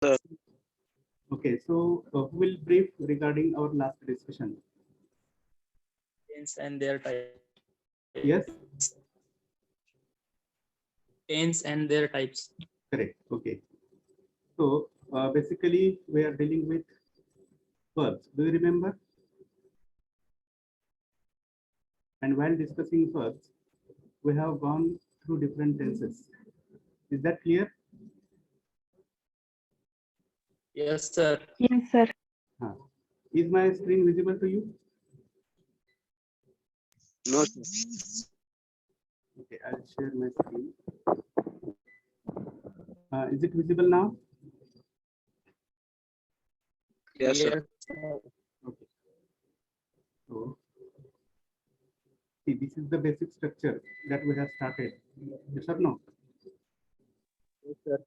sir. Okay, so who will brief regarding our last discussion? Tense and their types. Yes, Tense and their types. correct. Okay. So basically, we are dealing with verbs. Do you remember? And while discussing verbs, we have gone through different tenses. Is that clear? Yes, sir. Yes, sir. Huh. Is my screen visible to you? No, sir. Okay, I'll share my screen. Is it visible now? Yes, sir. Okay. So, see, this is the basic structure that we have started. Yes or no? Yes, sir.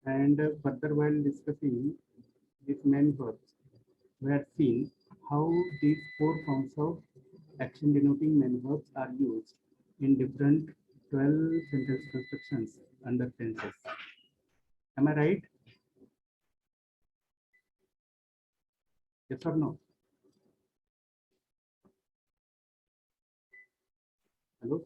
And further, while discussing these main verbs, we had seen how these four forms of action denoting main verbs are used in different 12 sentence constructions under tenses. Am I right? Yes or no? Hello?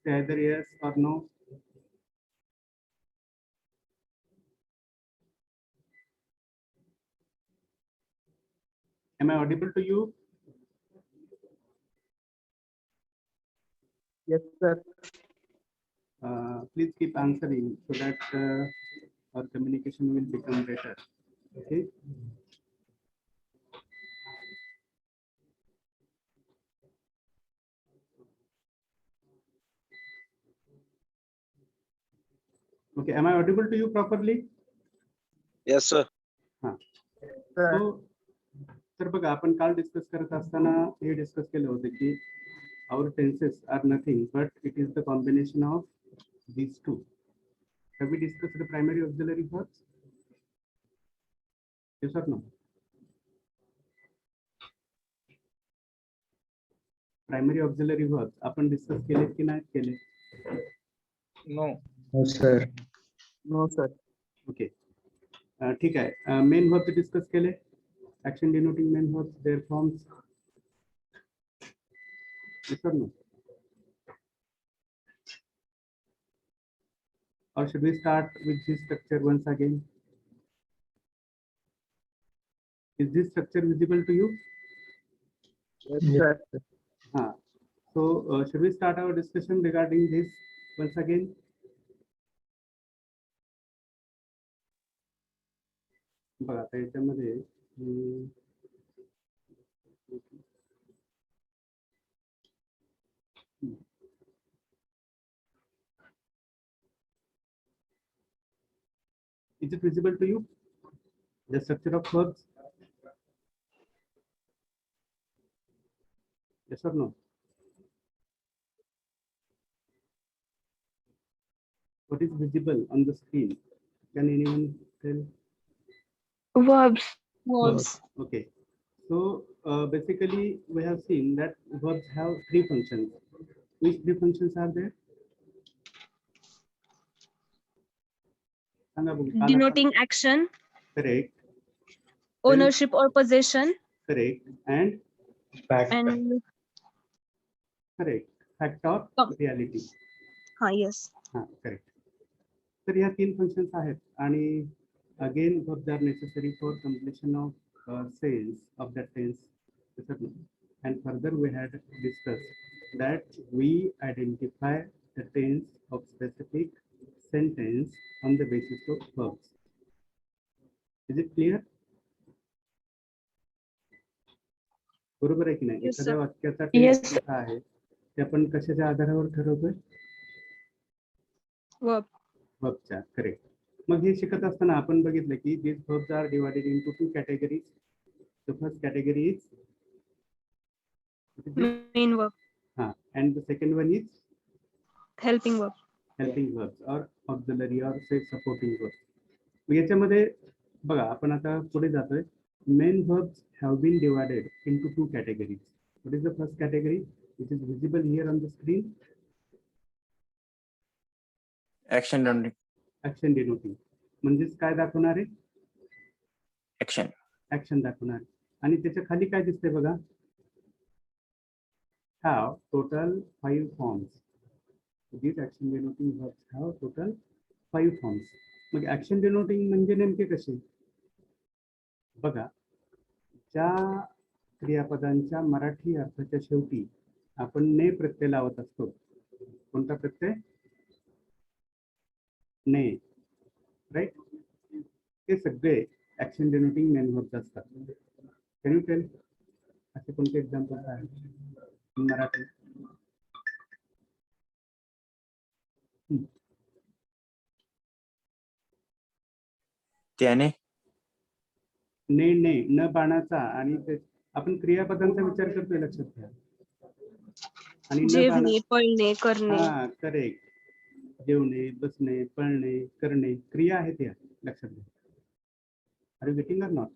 Say either yes or no. Am I audible to you? Yes, sir. Please keep answering so that our communication will become better. Okay. Okay. Am I audible to you properly? Yes, sir. So, तर बघा आपण काल discuss करत असताना हे discuss केलं होतं की our tenses are nothing but it is the combination of these two. Have we discussed the primary auxiliary verbs? Yes or no? Primary auxiliary verbs आपण डिस्कस केले की नाही केले? No. No, sir. No, sir. Okay. ठीक आहे. Main verbs discuss केले. Action denoting main verbs, their forms. Yes or no? Or should we start with this structure once again? Is this structure visible to you? Yes, Yes. sir. So should we start our discussion regarding this once again? बघा आता याच्यामध्ये is it visible to you? The structure of verbs? Yes or no? What is visible on the screen? Can anyone tell? Verbs. Verbs. Okay. So basically, we have seen that verbs have three functions. Which three functions are there? सांगा बघू. काल Denoting action, आपण- Correct. ownership or possession, Correct. And Fact. and correct. Fact or reality. yes. Correct. तर ह्या तीन functions आहेत आणि again verbs are necessary for completion of sales of that tense. And further we had discussed that we identify the tense of specific sentence on the basis of verbs. Is it clear? बरोबर आहे की नाही? Yes, sir. एखाद्या वाक्याचा Yes, tense कसा आहे ते आपण कशाच्या आधारावर ठरवतोय? Verb. verbच्या. करेक्ट. मग हे शिकत असताना आपण बघितलं की these verbs are divided into two categories. The first category is Main verb. and the second one is Helping verb. helping verbs or auxiliary or say supporting verbs. मग याच्यामध्ये बघा आपण आता पुढे जातोय. Main verbs have been divided into two categories. What is the first category? It is visible here on the screen. Action denoting. Action denoting म्हणजेच काय दाखवणार आहे? ऍक्शन. ऍक्शन दाखवणार आहे. आणि त्याच्या खाली काय दिसतंय बघा, have total 5 forms. These action denoting verbs have total 5 forms. मग ऍक्शन डिनोटिंग म्हणजे नेमके कसे? बघा, ज्या क्रियापदांच्या मराठी अर्थाच्या शेवटी आपण ने प्रत्यय लावत असतो. कोणता प्रत्यय? ने, राईट. ते सगळे ऍक्शन डिनोटिंग मेन वर्ब्स असतात. कॅन यू टेल असे कोणते एक्झाम्पल्स आहेत मराठी? त्याने. ने ने न बाणाचा आणि आपण क्रियापदांचा विचार करतोय, लक्षात घ्या. आणि न जेवणे, बाणा, पळणे, करणे. हा करेक्ट. जेवणे, बसणे, पळणे, करणे क्रिया आहेत या, लक्षात घ्या. Are you getting or not?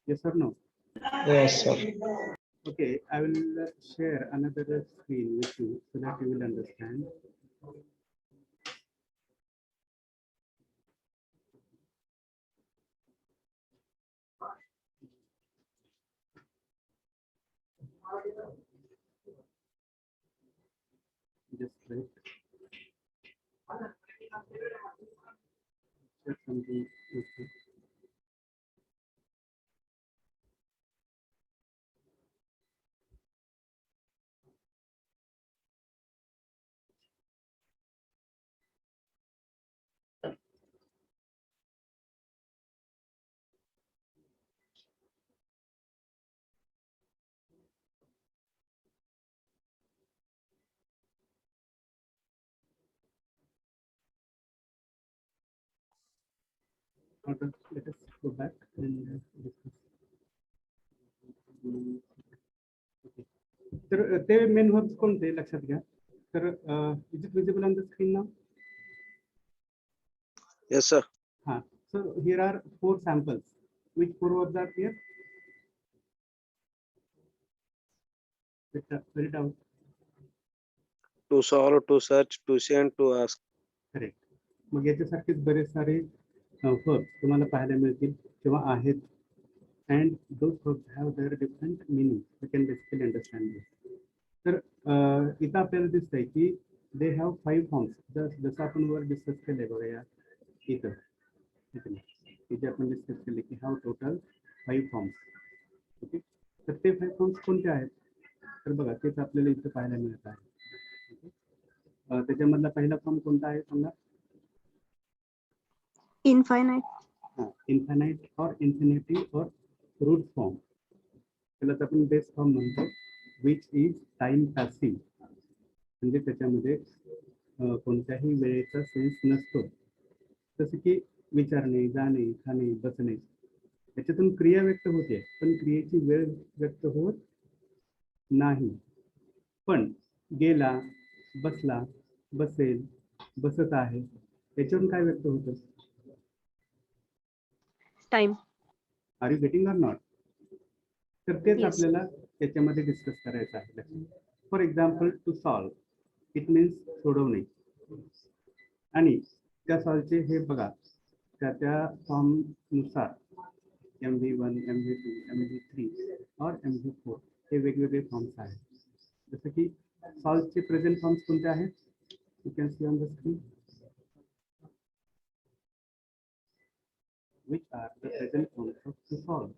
Yes or no? Yes, sir. Okay, I will share another screen with you so that you will understand. Just wait. Share something with you. Okay, let us go back and discuss. Okay. तर ते main verbs कोणते लक्षात घ्या. तर is it visible on the screen now? Yes, sir. हा, so here are 4 samples. Which 4 verbs are here? Spell it out. To solve, to search, to send, to ask. Correct. मग याच्यासारखेच बरेच सारे verbs तुम्हाला पाहायला मिळतील किंवा आहेत. And those verbs have their different meanings. You can basically understand this. तर इथं आपल्याला दिसतंय की they have 5 forms. जसं आपण वर डिस्कस केलंय बघा या इथं, इथे आपण डिस्कस केले की have total 5 forms. ओके, तर ते 5 forms कोणते आहेत? तर बघा तेच आपल्याला इथं पाहायला मिळत आहे. त्याच्यामधला पहिला फॉर्म कोणता आहे सांगा? इनफायनाइट. इन्फायनाइट और इन्फिनिटिव और रूट फॉर्म, त्यालाच आपण बेस फॉर्म म्हणतो. विच इज टाइम पॅसिंग, म्हणजे त्याच्यामध्ये कोणत्याही वेळेचा सेन्स नसतो. जसं की विचारणे, जाणे, खाणे, बसणे, याच्यातून क्रिया व्यक्त होते पण क्रियेची वेळ व्यक्त होत नाही. पण गेला, बसला, बसेल, बसत आहे, याच्यावरून काय व्यक्त होतं? Time. Are you getting or not? तर तेच Yes. आपल्याला त्याच्यामध्ये डिस्कस करायचं आहे. For example, to solve it means सोडवणे. आणि त्या सॉल्वचे हे बघा त्या फॉर्म नुसार MV1, MV2, MV3 और MV4 हे वेगवेगळे फॉर्म्स आहेत. जसं की सॉल्वचे प्रेझेंट फॉर्म्स कोणते आहेत? You can see on the screen. Which are the present forms of to solve?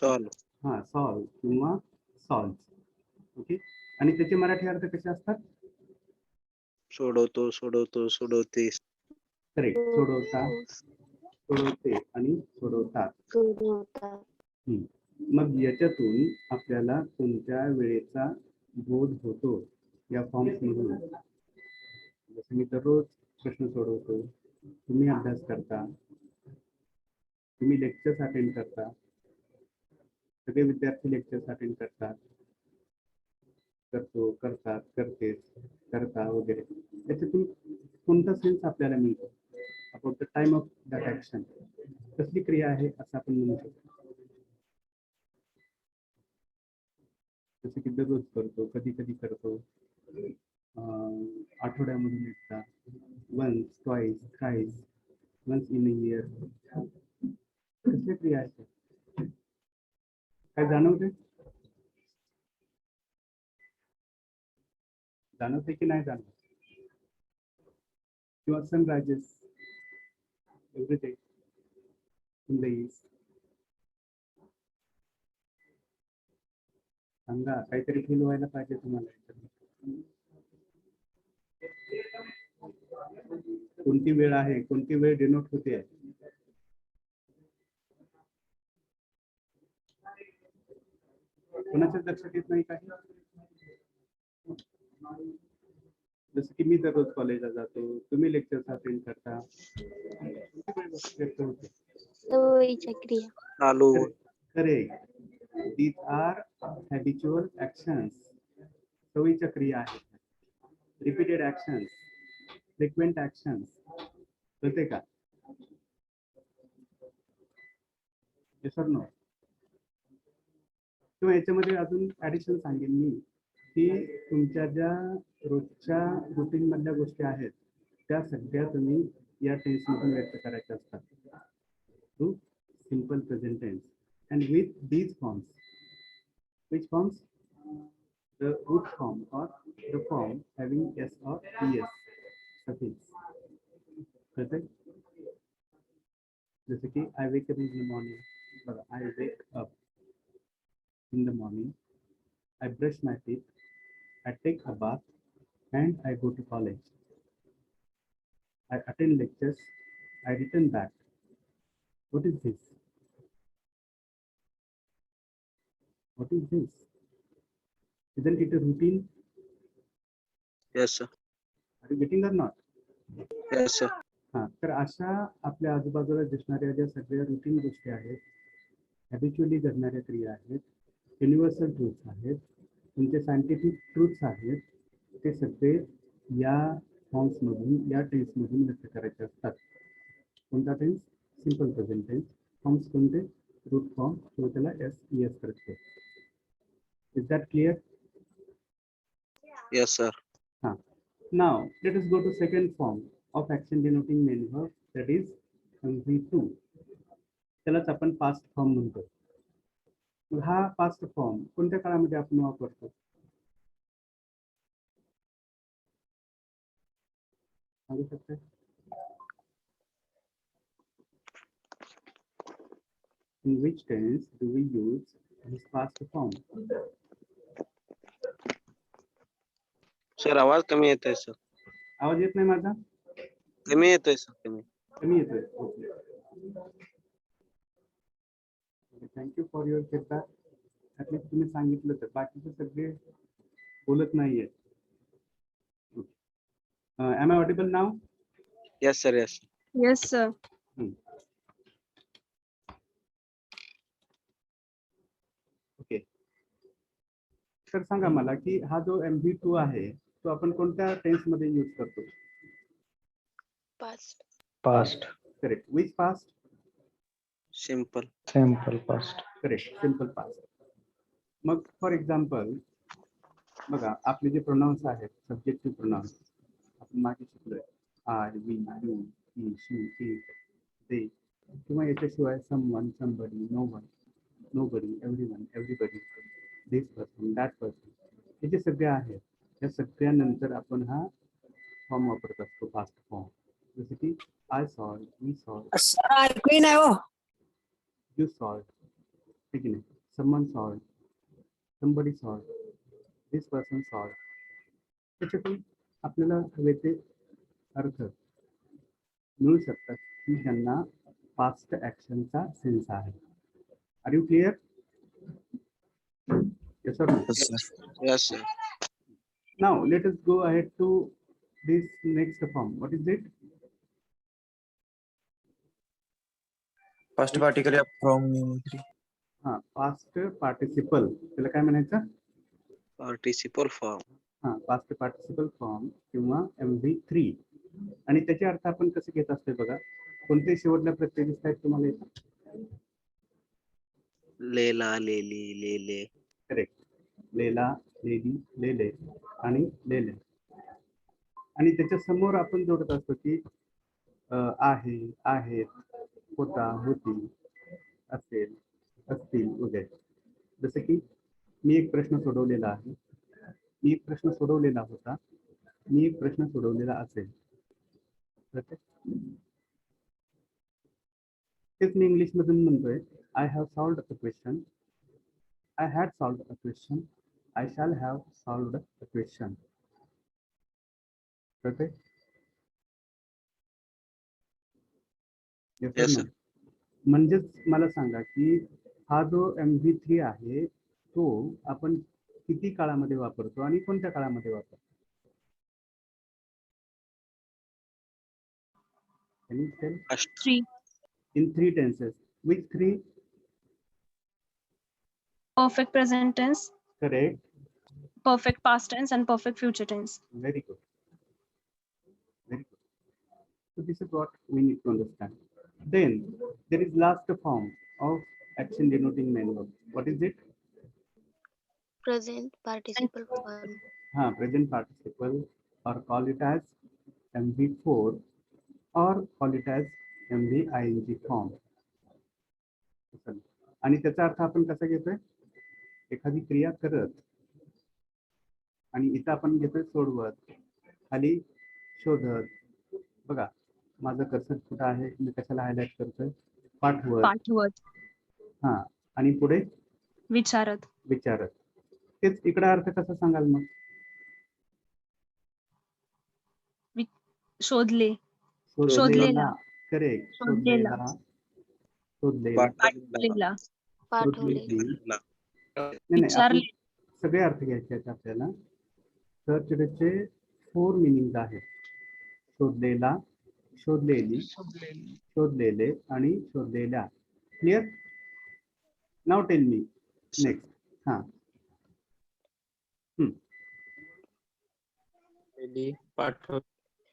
Solve. हा, सॉल्व किंवा सॉल्व. ओके, आणि त्याचे मराठी अर्थ कसे असतात? सोडवतो, सोडवतो, सोडवते. करेक्ट. सोडवता, सोडवते आणि सोडवतात. मग याच्यातून आपल्याला कोणत्या वेळेचा बोध होतो या फॉर्म्स मधून? जसं मी दररोज प्रश्न सोडवतो, तुम्ही अभ्यास करता, तुम्ही लेक्चर्स अटेंड करता, सगळे विद्यार्थी लेक्चर्स अटेंड करतात, करतो, करतात, करतेस, करता वगैरे. याच्यातून कोणता सेन्स आपल्याला मिळतो about the time of that action? कसली क्रिया आहे असं आपण म्हणू शकतो? जसं की दररोज करतो, कधी कधी करतो, आठवड्यामधून एकदा, once, twice, thrice, once in a year. कसल्या क्रिया आहेत? काय जाणवते? जाणवते की नाही जाणवत? किंवा sunrises every day in the east. सांगा, काहीतरी फील व्हायला पाहिजे तुम्हाला. कोणती वेळ आहे, कोणती वेळ डिनोट होते? कोणाच्याच लक्षात येत नाही काही? जसं की मी दररोज कॉलेजला जातो, तुम्ही लेक्चर्स अटेंड करता, व्यक्त होते. सवयीच्या क्रिया. चालू. Correct. These are habitual actions. सवयीच्या क्रिया आहेत. Repeated actions, frequent actions. कळते का? Yes or no? किंवा याच्यामध्ये अजून ऍडिशन सांगेन मी की तुमच्या ज्या रोजच्या रुटीन मधल्या गोष्टी आहेत त्या सगळ्या तुम्ही या टेन्स मधून व्यक्त करायच्या असतात. To simple present tense and with these forms. Which forms? The root form or the form having s or es suffix. Correct? जैसे कि I wake up in the morning. I wake up in the morning. I brush my teeth. I take a bath, and I go to college. I attend lectures. I return back. What is this? What is this? Isn't it a routine? Yes, sir. Are you getting or not? Yes, sir. हा, तर अशा आपल्या आजूबाजूला दिसणाऱ्या ज्या सगळ्या routine गोष्टी आहेत, हॅबिच्युअली घडणाऱ्या क्रिया आहेत, युनिव्हर्सल ट्रूथ्स आहेत, तुमचे सायंटिफिक ट्रूथ्स आहेत, ते सगळे या फॉर्म्समधून, या टेन्समधून व्यक्त करायचे असतात. कोणता tense? Simple present tense. Forms कोणते? रूट फॉर्म, किंवा त्याला एस ई एस करतो. Is that clear? Yes, sir. Now let us go to second form of action denoting main verb, that is MV2. त्यालाच आपण पास्ट फॉर्म म्हणतो. हा past form कोणत्या काळामध्ये आपण वापरतो? सांगू शकता? In which tense do we use this past form? Sir आवाज कमी येतोय सर. आवाज येत नाही माझा? कमी येतोय सर. कमी. कमी येतोय. Thank you for your feedback. At least तुम्ही सांगितलं तर, बाकीचे सगळे बोलत नाहीये. Am I audible now? Yes, sir. Yes. Yes, sir. Okay. तर सांगा मला की हा जो MV2 आहे तो आपण कोणत्या टेन्स मध्ये यूज करतो? Past. Correct. Which past? Simple. Simple past. Correct. Simple past. मग फॉर एक्झाम्पल बघा, आपले जे प्रोनाउन्स आहेत, सब्जेक्टिव्ह प्रोनाउन्स आपण मागे शिकलोय. I, we, you, he, she, it, they, किंवा याच्याशिवाय someone, somebody, no one, nobody, everyone, everybody, this person, that person, हे जे सगळे आहेत या सगळ्यानंतर आपण हा फॉर्म वापरत असतो, पास्ट फॉर्म. जसं की आय सॉ, वी सॉ, यू सॉ, ठीक आहे, समवन सॉ, somebody saw, this person saw. त्याच्यातून आपल्याला हवे ते अर्थ मिळू शकतात की त्यांना पास्ट ऍक्शनचा सेन्स आहे. Are you clear? Yes or no? Yes, sir. Yes, sir. Now let us go ahead to this next form. What is it? Past particle from three. हा, पास्ट पार्टिसिपल. त्याला काय म्हणायचं? Participle form. हा, past participle form किंवा MV3. आणि त्याचे अर्थ आपण कसे घेत असतोय बघा. कोणते शेवटला प्रत्यय दिसत आहेत तुम्हाला येतात? लेला, लेली, लेले. करेक्ट. लेला, लेली, लेले आणि लेले. आणि त्याच्या समोर आपण जोडत असतो की आहे, आहेत, होता, होती, असेल, असतील वगैरे. जसं की मी एक प्रश्न सोडवलेला आहे, मी एक प्रश्न सोडवलेला होता, मी एक प्रश्न सोडवलेला असेल. तेच मी इंग्लिश मधून म्हणतोय, I have solved a question, I had solved a question, I shall have solved a question. कळतंय? Yes, sir. म्हणजेच मला सांगा की हा जो MV3 आहे तो आपण किती काळामध्ये वापरतो आणि कोणत्या काळामध्ये वापरतो? Can you tell? Past. 3. In 3 tenses. Which 3? Perfect present tense, Correct. perfect past tense, and perfect future tense. Very good. Very good. So this is what we need to understand. Then there is last form of action denoting main verb. What is it? Present participle form. Present participle, or call it as MV4 or call it as MVING form. आणि त्याचा अर्थ आपण कसा घेतोय? एखादी क्रिया करत आणि इथं आपण घेतोय सोडवत, खाली शोधत. बघा माझं कर्सर कुठं आहे, मी कशाला हायलाइट करतोय? पाठवत. पाठवत, हा, आणि पुढे विचारत, विचारत. तेच इकडे अर्थ कसा सांगाल मग? शोधले, शोधलेला. करेक्ट. शोधलेला. शोधलेला, पाठवलेला, शोधलेली. ना. नाही, आपण विचारले. सगळे अर्थ घ्यायचे आहेत आपल्याला. सर्चचे 4 मिनिंग आहेत: शोधलेला, शोधलेली, शोधलेले आणि शोधलेल्या. Clear? Now tell me next. हा,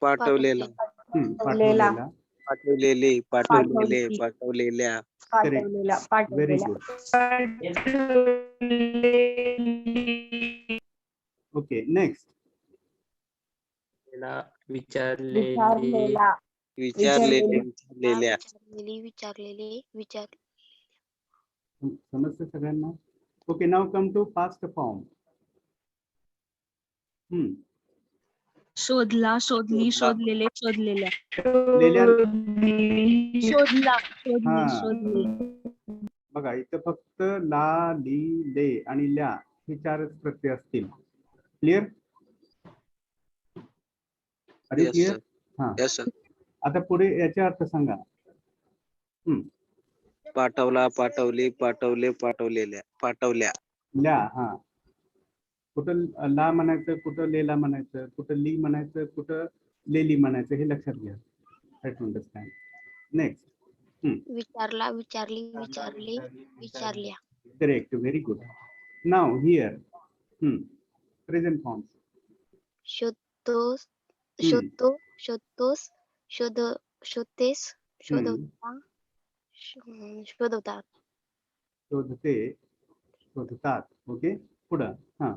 पाठवलेला, पाठवलेला. पाठवलेले, पाठवलेले, पाठवलेल्या. Correct. Very good. Okay, next. विचारलेले, विचारलेल्या. समजतं सगळ्यांना? Okay, now come to past form. शोधला, शोधली, शोधलेले, शोधलेल्या. शोधला, शोधली, शोधले. बघा इथं फक्त ला, ली, ले आणि ल्या हे 4च प्रत्यय असतील. क्लिअर? अरे Yes, क्लिअर? sir. हा, Yes, sir. आता पुढे याचा अर्थ सांगा. पाठवला, पाठवली, पाठवले, पाठवलेल्या, पाठवल्या. ल्या. हा, कुठं ला म्हणायचं, कुठं लेला म्हणायचं, कुठं ली म्हणायचं, कुठं लेली म्हणायचं, हे लक्षात घ्या. Try to understand. नेक्स्ट. विचारला, विचारली, विचारले, विचारल्या. Correct. Very good. Now here present form. शोधतोस, शोधतो, शोधतोस, शोधतेस, शोधवता, शोधवतात. शोधते, शोधतात. ओके, पुढं. हा,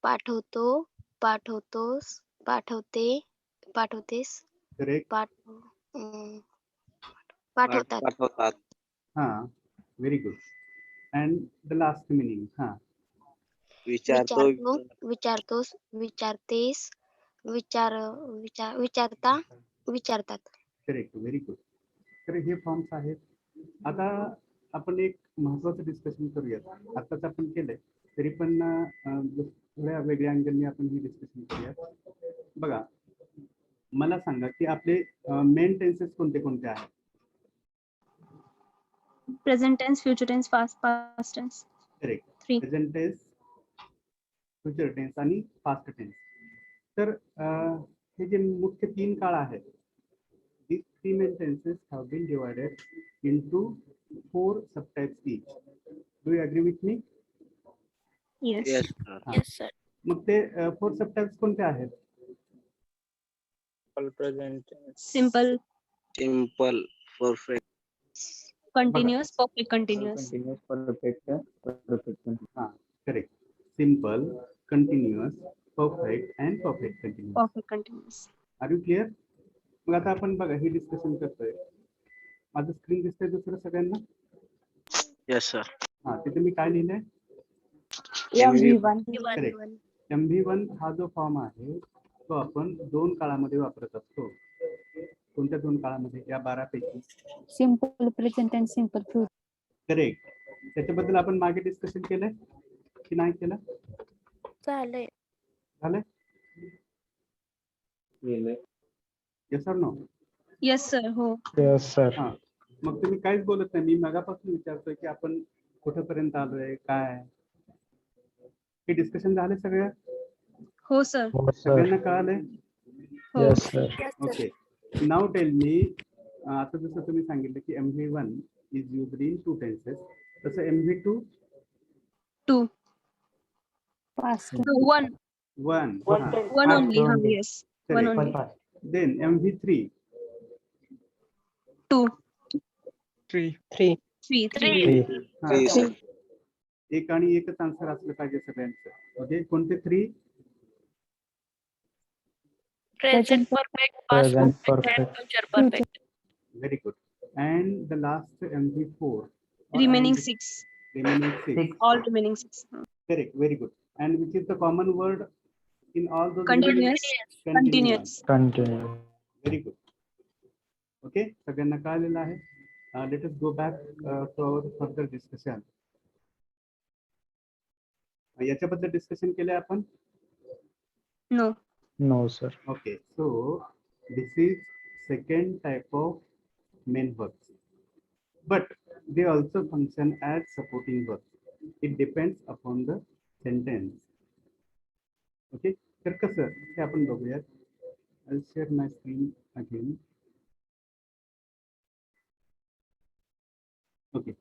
पाठवतो, पाठवतोस, पाठवते, पाठवतेस, करेक्ट. पाठवतात. पाठवतात. हा, very good. And the last meaning. हा, विचारतो, विचारतोस, विचारतेस, विचारता, विचारतात. करेक्ट. Very good. तर हे फॉर्म्स आहेत. आता आपण एक महत्वाचं डिस्कशन करूयात. आताच आपण केलंय तरी पण थोड्या वेगळ्या अँगलने आपण हे डिस्कशन करूयात. बघा मला सांगा की आपले मेन टेन्सेस कोणते कोणते आहेत? Present tense, future tense, past tense. Correct. 3. Present tense, future tense आणि पास्ट टेन्स. तर हे जे मुख्य 3 काळ आहेत, these 3 main tenses have been divided into 4 subtypes each. Do you agree with me? Yes. Yes, sir. Yes, sir. मग ते 4 subtypes कोणते आहेत? Simple, Simple, perfect, continuous perfect continuous हा correct. Simple, continuous, perfect and perfect continuous. Perfect continuous. Are you clear? मग आता आपण बघा हे डिस्कशन करतोय. माझं स्क्रीन दिसतंय दुसरं सगळ्यांना? Yes, sir. हा तिथे मी काय लिहिलंय? MV1. Correct. MV1 हा जो फॉर्म आहे तो आपण 2 काळामध्ये वापरत असतो. कोणत्या 2 काळामध्ये? या 12 पैकी. Simple present and simple future. Correct. त्याच्याबद्दल आपण मागे डिस्कशन केलंय की नाही केलं? झालंय. झालंय? Yes or no? Yes sir. हो. Yes, sir. हा. मग तुम्ही काहीच बोलत नाही. मी मगापासून विचारतोय की आपण कुठेपर्यंत आलोय, काय हे डिस्कशन झाले सगळं? हो सर. Oh, sir. सगळ्यांना कळालंय? हो. Yes, sir. ओके. नाव टेल मी, आता जसं तुम्ही सांगितलं की MV1 is used in 2 tenses, तसं MV2 2. Past. 1. 1. 1 only. हा. येस. 1 only. Then MV3 2. 3. 3. 3. हा. Three, sir. एक आणि एकच आन्सर असलं पाहिजे सगळ्यांचं. ओके. कोणते 3? Present perfect. Past Present perfect. And perfect. future perfect. Very good. And the last MV4 or Remaining MV 6. remaining 6. All remaining 6. Correct. Very good. And which is the common word in all those? Continuous. Continuous. Continue. Very good. Okay. सगळ्यांना कळलेलं आहे. Let us go back to our further discussion. याच्याबद्दल discussion केलंय आपण? No. No, sir. Okay. So this is second type of main verbs, but they also function as supporting verbs. It depends upon the sentence. Okay. तर कसं हे आपण बघूयात. I'll share my screen again. Okay.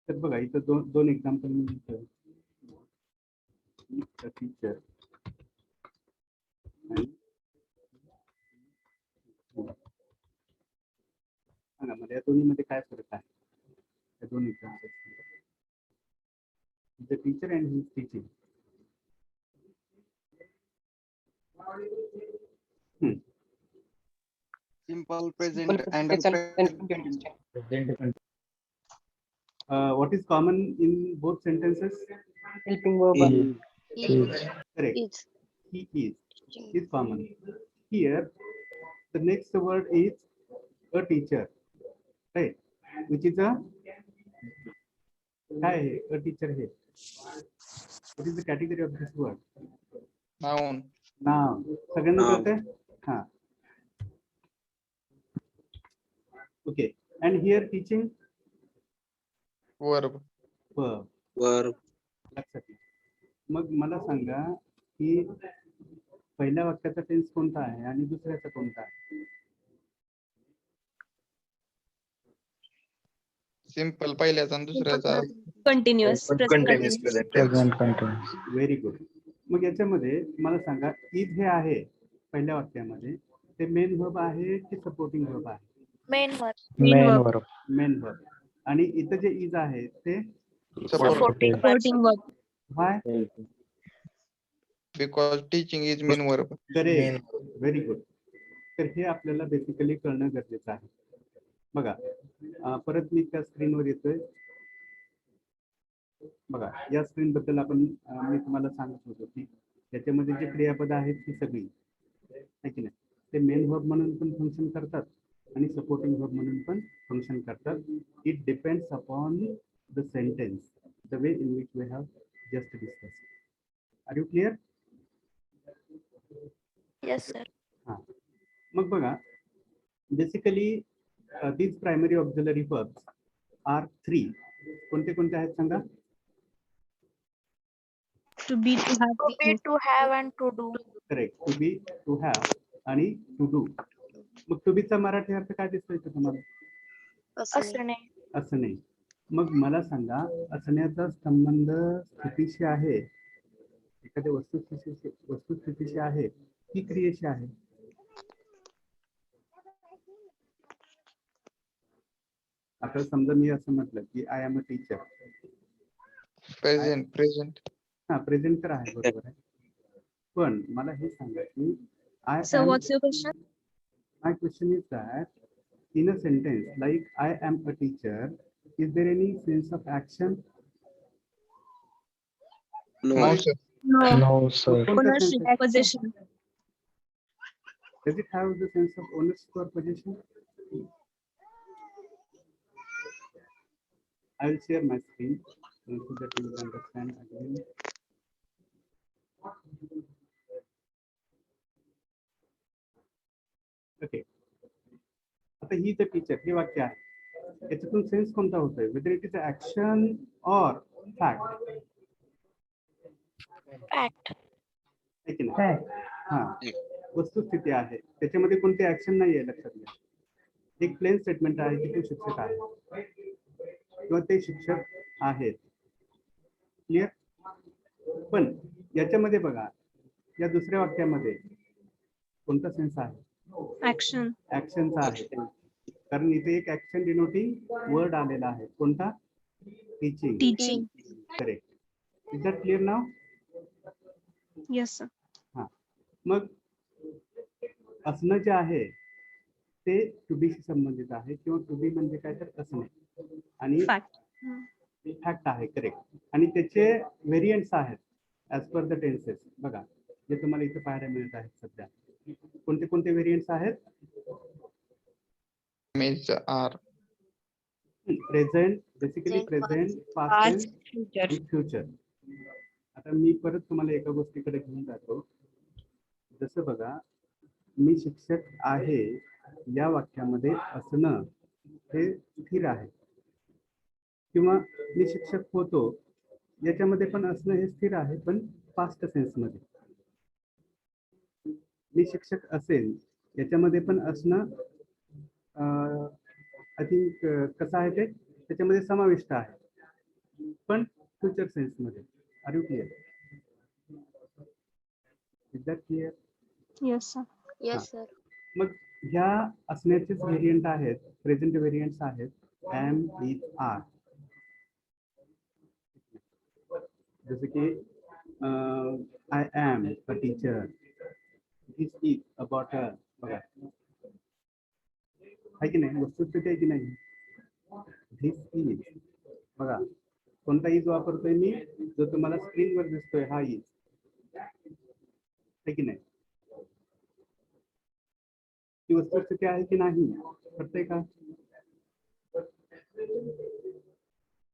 तर बघा इथं दोन example मी लिहितोय. टीचर सांगा मला या दोन्हीमध्ये काय फरक आहे? या दोन example. The teacher and his teaching. Simple present and present. What is common in both sentences? He is. Correct. Is. He is common. Here, the next word is a teacher, right? Which is a teacher here. What is the category of this word? Noun. Noun. सगळ्यांना Noun. कळतंय? हाँ. Okay. And here teaching? Verb. Verb. Verb. लक्षात घ्या. मग मला सांगा की पहिल्या वाक्याचा टेन्स कोणता आहे आणि दुसऱ्याचा कोणता आहे? Simple पहिल्याचा आणि दुसऱ्याचा. Continuous. Present Continuous continuous. present tense. Present continuous. Very good. मग याच्यामध्ये मला सांगा इज हे आहे पहिल्या वाक्यामध्ये ते मेन वर्ब आहे की सपोर्टिंग वर्ब आहे? Main verb. Main Main verb. verb. Main verb. आणि इथं जे इज आहे ते Supporting verb. Supporting verb. Why? Because teaching is main verb. Correct. Very good. तर हे आपल्याला बेसिकली कळणं गरजेचं आहे. बघा परत मी त्या स्क्रीनवर येतोय. बघा या स्क्रीन बद्दल आपण मी तुम्हाला सांगत होतो की याच्यामध्ये जे क्रियापद आहेत ती सगळी आहे की नाही ते मेन वर्ब म्हणून पण फंक्शन करतात आणि सपोर्टिंग वर्ब म्हणून पण फंक्शन करतात. It depends upon the sentence, the way in which we have just discuss. Are you clear? Yes, sir. हां. मग बघा basically these primary auxiliary verbs are 3. कोणते कोणते आहेत सांगा? To be, to have. To be, to have, and to do. Correct. To be, to have आणि to do. मग to बीचा मराठी अर्थ काय दिसतोय तुम्हाला? असणे. असणे. मग मला सांगा असण्याचा संबंध स्थितीशी आहे, एखाद्या वस्तुस्थितीशी आहे की क्रियेशी आहे? आता समजा मी असं म्हटलं की I am a teacher. Present हा प्रेझेंट तर आहे, बरोबर आहे. पण मला हे सांगा की I So am, what's your question? my question is that in a sentence like I am a teacher, is there any sense of action? No. No, sir. No. No, sir. कोणता Ownership, sense आहे? possession. Does it have the sense of ownership or possession? I will share my screen so that you will understand again. Okay. आता ही तर teacher हे वाक्य आहे, याच्यातून sense कोणता होतोय? वेदर इट इज ऍक्शन और फॅक्ट, Fact. आहे की नाही? हा, वस्तुस्थिती आहे, त्याच्यामध्ये कोणती ऍक्शन नाहीये, लक्षात घ्या. एक प्लेन स्टेटमेंट आहे की तू शिक्षक आहे किंवा ते शिक्षक आहेत. क्लिअर? पण याच्यामध्ये बघा, या दुसऱ्या वाक्यामध्ये कोणता सेन्स आहे? Action. ऍक्शनचा आहे, कारण इथे एक ऍक्शन डिनोटिंग वर्ड आलेला आहे. कोणता? Teaching. Teaching. Correct. Is that clear now? Yes, sir. हा, मग असणं जे आहे ते टू बी शी संबंधित आहे, किंवा टू बी म्हणजे काय तर असणे, आणि Fact. फॅक्ट आहे. करेक्ट. आणि त्याचे व्हेरियंट्स आहेत ऍज पर द टेन्सेस. बघा, जे तुम्हाला इथे पाहायला मिळत आहेत सध्या, कोणते कोणते व्हेरियंट्स आहेत? Means are. Present, basically present, past tense आणि फ्युचर. आता मी परत तुम्हाला एका गोष्टीकडे घेऊन जातो. जसं बघा, मी शिक्षक आहे या वाक्यामध्ये असणं हे स्थिर आहे, किंवा मी शिक्षक होतो याच्यामध्ये पण असणं हे स्थिर आहे, पण पास्ट सेन्स मध्ये. मी शिक्षक असेल याच्यामध्ये पण असणं आय थिंक कसं आहे ते त्याच्यामध्ये समाविष्ट आहे, पण फ्युचर सेन्स मध्ये. Are you clear? Is that clear? Yes, sir. Yes, sir. मग ह्या असण्याचेच व्हेरियंट आहेत, प्रेझेंट व्हेरियंट्स आहेत, एम, इज, आर. जसं की I am a teacher, this is a bottle. बघा, आहे की नाही? वस्तुस्थिती आहे की नाही? दिस इज, बघा कोणता इज वापरतोय मी? जो तुम्हाला स्क्रीनवर दिसतोय हा इज, आहे की नाही? ती वस्तुस्थिती आहे की नाही? करते का?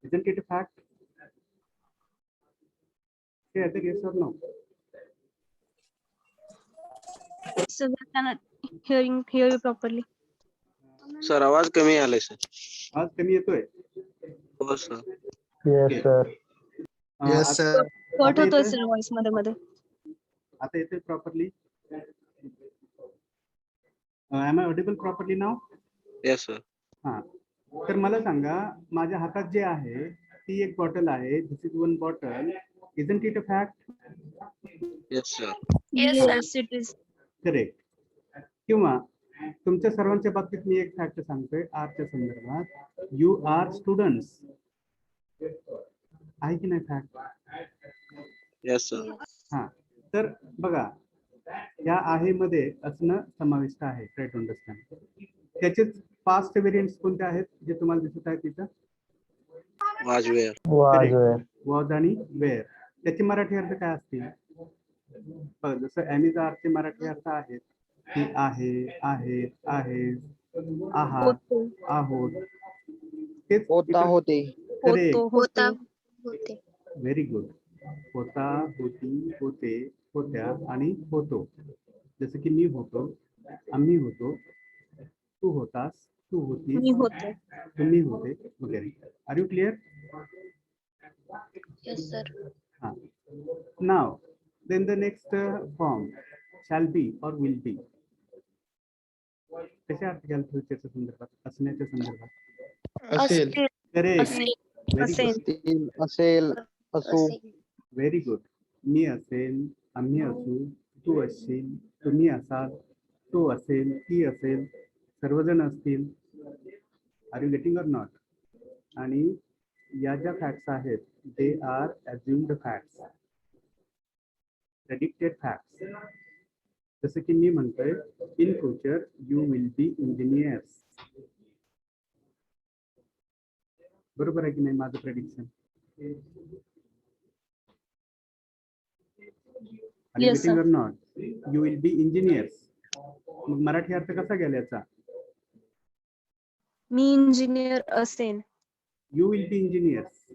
Isn't it a fact? Say either yes or no. So we cannot hear you properly. Sir आवाज कमी आलाय सर. आवाज कमी येतोय? हो sir. Yes, sir. Yes, sir. Cut आता होतोय येतोय? sir voice मध्ये मध्ये. आता येतोय properly? Am I audible properly now? Yes sir. हा, तर मला सांगा, माझ्या हातात जे आहे ती एक बॉटल आहे. This is one bottle. Isn't it a fact? Yes sir. Yes, sir. Yes, it is. Correct. किंवा तुमच्या सर्वांच्या बाबतीत मी एक फॅक्ट सांगतोय आरच्या संदर्भात. यू आर स्टुडंट्स, आहे की नाही फॅक्ट? Yes sir. हा, तर बघा, या आहे मध्ये असणं समाविष्ट आहे. Try to understand. त्याचेच पास्ट व्हेरियंट्स कोणते आहेत जे तुम्हाला दिसत आहेत तिथं? Was where. Was were. Was आणि वेअर. त्याचे मराठी अर्थ काय असतील? बघा, जसं एमिजा आरचे मराठी अर्थ आहेत की आहे, आहेत, आहेत, आहात, होतो. आहोत. तेच होता होते. करेक्ट. होतो होता, होते. होते. Very good. होता, होती, होते, होत्या आणि होतो. जसं की मी होतो, आम्ही होतो, तू होतास, तू होतीस, मी होतो. तुम्ही होते, वगैरे. Are you clear? Yes, sir. हा. Now then the next form shall be or will बी. कशा अर्थ घ्याल फ्युचरच्या संदर्भात, असण्याच्या संदर्भात? असेल. Astil. करेक्ट. Astil. व्हेरी असेल. गुड, असतील, असेल, असो. असे. Very good. मी असेल, आम्ही असू, तू असशील, तुम्ही असाल, तो असेल, ती असेल, सर्वजण असतील. Are you getting or not? आणि या ज्या फॅक्ट्स आहेत they are assumed facts, predicted facts. जसं की मी म्हणतोय in future you will be engineers. बरोबर आहे की नाही माझं prediction? Are you Yes, getting sir. Or not? You will be engineers. मग मराठी अर्थ कसा गेला याचा? मी इंजिनियर असेन. You will be engineers.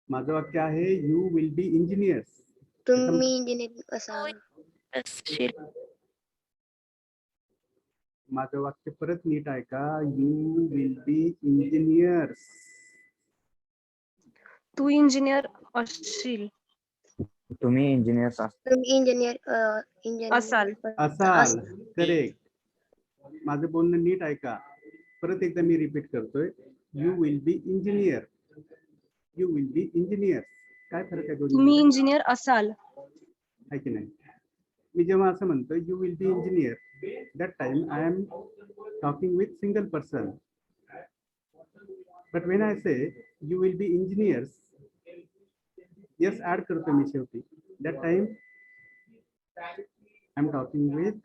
माझं वाक्य आहे यू विल बी इंजिनियर्स. तुम्ही इंजिनियर असाल. असशील. माझं वाक्य परत नीट आहे का? You will be engineers. तू इंजिनियर असशील. तुम्ही इंजिनियर असाल. तुम्ही इंजिनियर असाल. असाल. करेक्ट. माझं बोलणं नीट आहे का? परत एकदा मी रिपीट करतोय. You will B engineer. You will B engineer. काय फरक आहे तुम्ही दोन्ही? इंजिनियर असाल. आहे की नाही? मी जेव्हा असं म्हणतो you will B engineer, that time I am talking with single person. But when I say you will be engineers, yes, add करतो मी शेवटी. That time I am talking with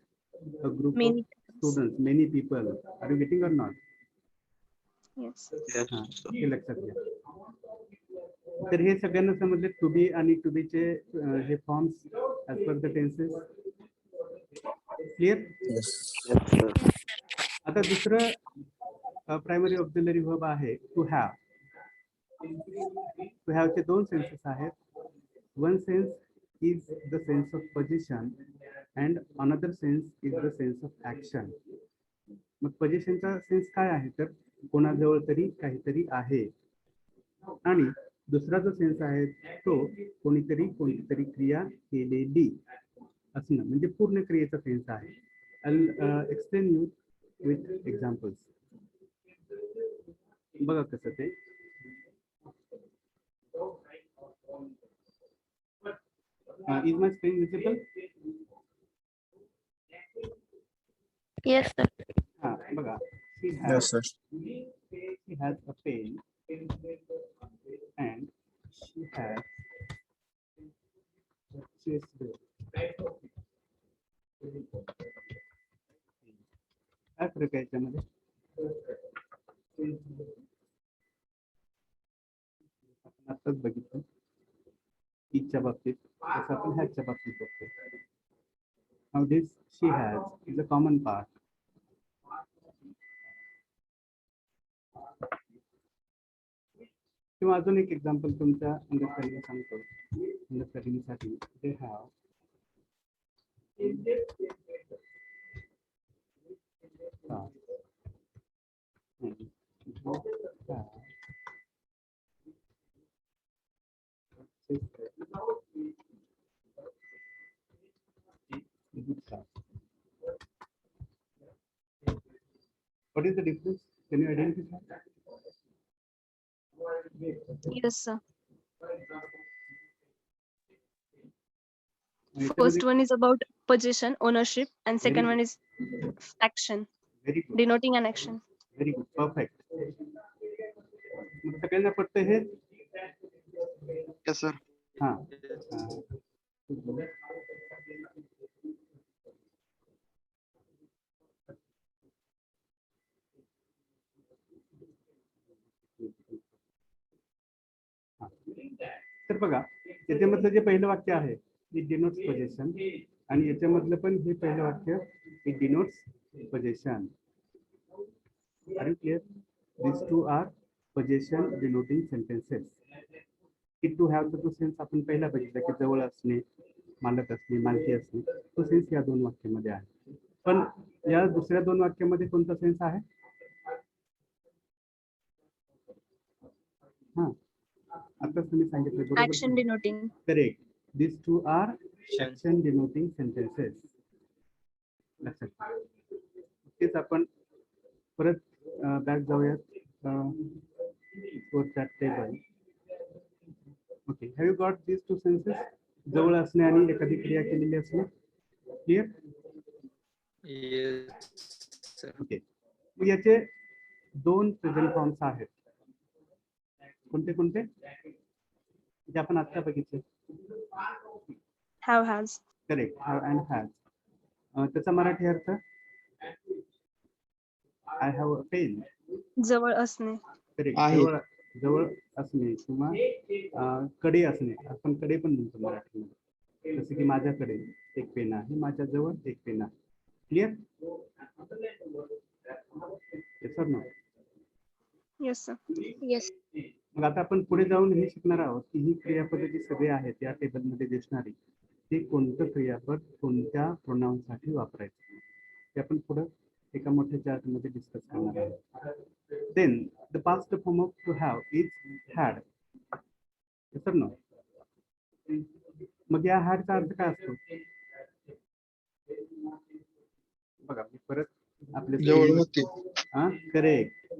a group Many of students, many people. Are you getting or not? Yes. हा, हे लक्षात घ्या. तर हे सगळ्यांना समजले टू बी आणि टू बी चे हे forms as per the tenses. Clear? आता दुसरं प्रायमरी ऑक्झिलरी वर्ब आहे टू हॅव. टू हॅव चे दोन सेन्सेस आहेत. One sense is the sense of position and another sense is the sense of action. मग पोझिशनचा sense काय आहे? तर कोणाजवळ तरी काहीतरी आहे. आणि दुसरा जो सेन्स आहे तो कोणीतरी कोणतीतरी क्रिया केलेली असणं, म्हणजे पूर्ण क्रियेचा सेन्स आहे. I'll explain you with examples. बघा कसं ते. Is my screen visible? Yes, sir. हा बघा. She has a pen and she has purchased. काय फरक आहे याच्यामध्ये? आपण आताच बघितलं ईच्या बाबतीत, तसं आपण ह्याच्या बाबतीत बघतो. Now this she has is a common part. किंवा अजून एक एक्झाम्पल तुमच्या अंडरस्टँडिंग सांगतो. अंडरस्टँडिंगसाठी they have What is the difference? Can you identify? Yes, sir. First one is about possession, ownership, and second one is action, Very good. denoting an action. Very good. Perfect. सगळ्यांना पटतं हे? Yes, sir. हा. तर बघा याच्यामधलं जे पहिलं वाक्य आहे it denotes पोझेशन, आणि याच्यामधलं पण हे पहिलं वाक्य it denotes possession. Are you clear? This two are possession denoting sentences. It to have to sense आपण पहिला बघितला की जवळ असणे, मालक असणे, मालकी असणे, तो सेन्स या दोन वाक्यामध्ये आहे. पण या दुसऱ्या दोन वाक्यामध्ये कोणता सेन्स आहे? हा, आता तुम्ही सांगितलं Action बरोबर. denoting. Correct. These two are action denoting sentences. लक्षात घ्या. तेच आपण परत बॅक जाऊयात वरच्या table. Okay, have you got these two census? जवळ असणे आणि एखादी क्रिया केलेली असणे. क्लिअर? Yes, sir. ओके, मग याचे दोन प्रेझेंट फॉर्म्स आहेत. कोणते कोणते जे आपण आता बघितले? Have, has. Correct, have and has. त्याचा मराठी अर्थ आय हॅव अ पेन. जवळ असणे. करेक्ट, आहे. जवळ जवळ असणे किंवा कडे असणे. आपण कडे पण म्हणतो मराठीमध्ये. जसं की माझ्याकडे एक पेन आहे, माझ्या जवळ एक पेन आहे. Clear? Sir no. Yes, sir. Yes. मग आता आपण पुढे जाऊन हे शिकणार आहोत की ही क्रियापदे सगळे आहेत या टेबलमध्ये दिसणारी, ते कोणतं क्रियापद कोणत्या प्रोनाउनसाठी वापरायचं ते आपण पुढे एका मोठ्या चार्टमध्ये डिस्कस करणार आहोत. Then the past form of to have is had. Sir no. मग या हॅडचा अर्थ काय असतो? बघा मी परत आपले जवळ होते. हा करेक्ट.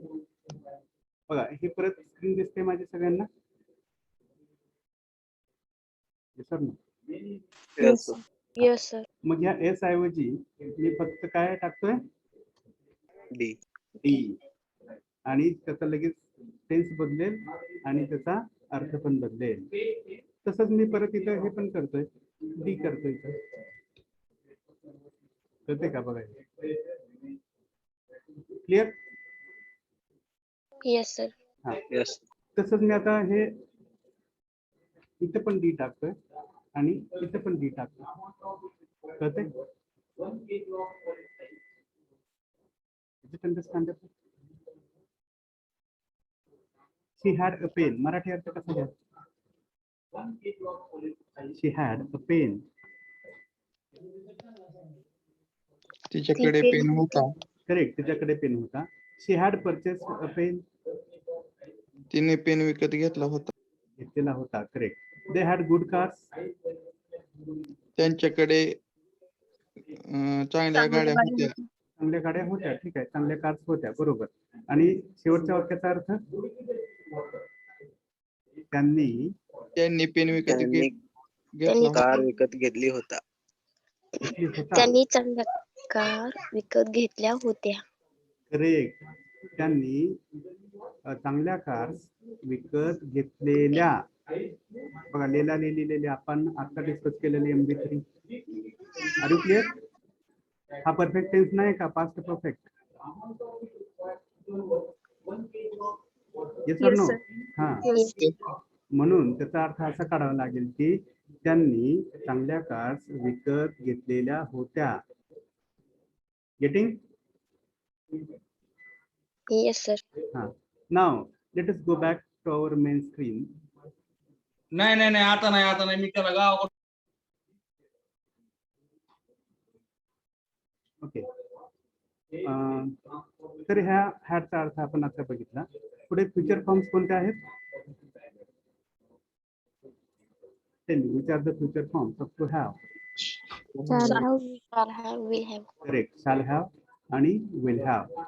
बघा हे परत स्क्रीन दिसते माझ्या सगळ्यांना? Sir no. Yes, sir. Yes, sir. मग या एस ऐवजी मी फक्त काय टाकतोय? D. डी. आणि त्याचा लगेच टेन्स बदलेल आणि त्याचा अर्थ पण बदलेल. तसंच मी परत इथं हे पण करतोय, डी करतोय इथं. कळते का बघा? क्लिअर? Yes, sir. हा, Yes. तसंच मी आता हे इथं पण डी टाकतोय आणि इथं पण डी टाकतोय. कळते? Understand? She had a pen. Marathi अर्थ कसा घ्या? She had a pen. तिच्याकडे ती पेन होता. करेक्ट, तिच्याकडे पेन होता. She had purchase a pen. तिने पेन विकत घेतला होता. घेतलेला होता. Correct. They had good cars. त्यांच्याकडे चांगल्या गाड्या गाडी होत्या. होती. चांगल्या गाड्या होत्या. ठीक आहे, चांगल्या कार्स होत्या. बरोबर. आणि शेवटच्या वाक्याचा अर्थ? त्यांनी त्यांनी पेन विकत त्यांनी घेतला होता. कार विकत घेतली होता. घेतली होता. त्यांनी चांगल्या कार विकत घेतल्या होत्या. करेक्ट. त्यांनी चांगल्या कार्स विकत घेतलेल्या. बघा लेला लिहिलेले आपण आता डिस्कस केलेले MB3. Are you clear? हा परफेक्ट टेन्स नाही का? Past perfect. Yes sir Yes, no? sir. हा, Yes. म्हणून त्याचा अर्थ असा काढावा लागेल की त्यांनी चांगल्या कार्स विकत घेतलेल्या होत्या. गेटिंग? Yes, sir. हा. नाव let us go back to our main screen. नाही आता नाही मी त्याला गावाकडे. ओके. तर ह्या हॅडचा अर्थ आपण आता बघितला. पुढे फ्युचर फॉर्म्स कोणते आहेत? Which are the future forms of to have? Shall have, will have. Correct. Shall have आणि विल हॅव.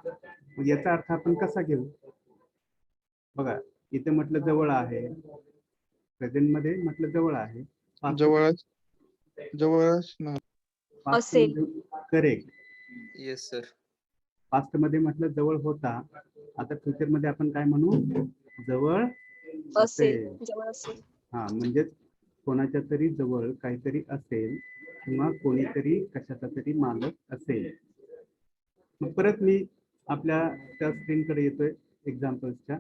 मग याचा अर्थ आपण कसा घेऊ? बघा इथे म्हटलं जवळ आहे, प्रेझेंट मध्ये म्हटलं जवळ आहे, जवळच ना. असेल. करेक्ट. Yes sir. पास्ट मध्ये म्हटलं जवळ होता. आता फ्युचर मध्ये आपण काय म्हणू? जवळ असेल. असेल. जवळ असेल. हा, म्हणजेच कोणाच्या तरी जवळ काहीतरी असेल किंवा कोणीतरी कशाचा तरी मालक असेल. मग परत मी आपल्या त्या स्क्रीनकडे येतोय एक्झाम्पल्सच्या.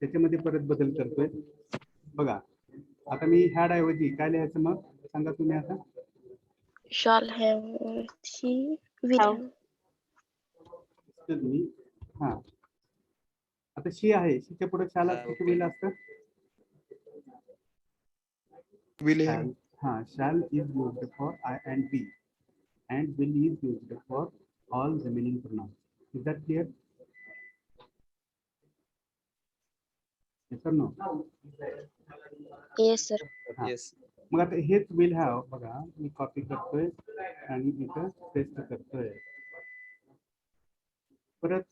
त्याच्यामध्ये परत बदल करतोय. बघा आता मी हॅड ऐवजी काय लिहायचं मग सांगा तुम्ही आता? Shall have. She will Have. have. मी हा, आता शी आहे. शीच्या पुढे शाल असतं की विल असतं? Will Shall, shall is used for I and we, and will is used for all remaining pronouns. Is that clear? Yes or no? Yes, sir. Yes. मग आता हेच विल हॅव बघा मी कॉपी करतोय आणि इथं पेस्ट करतोय. परत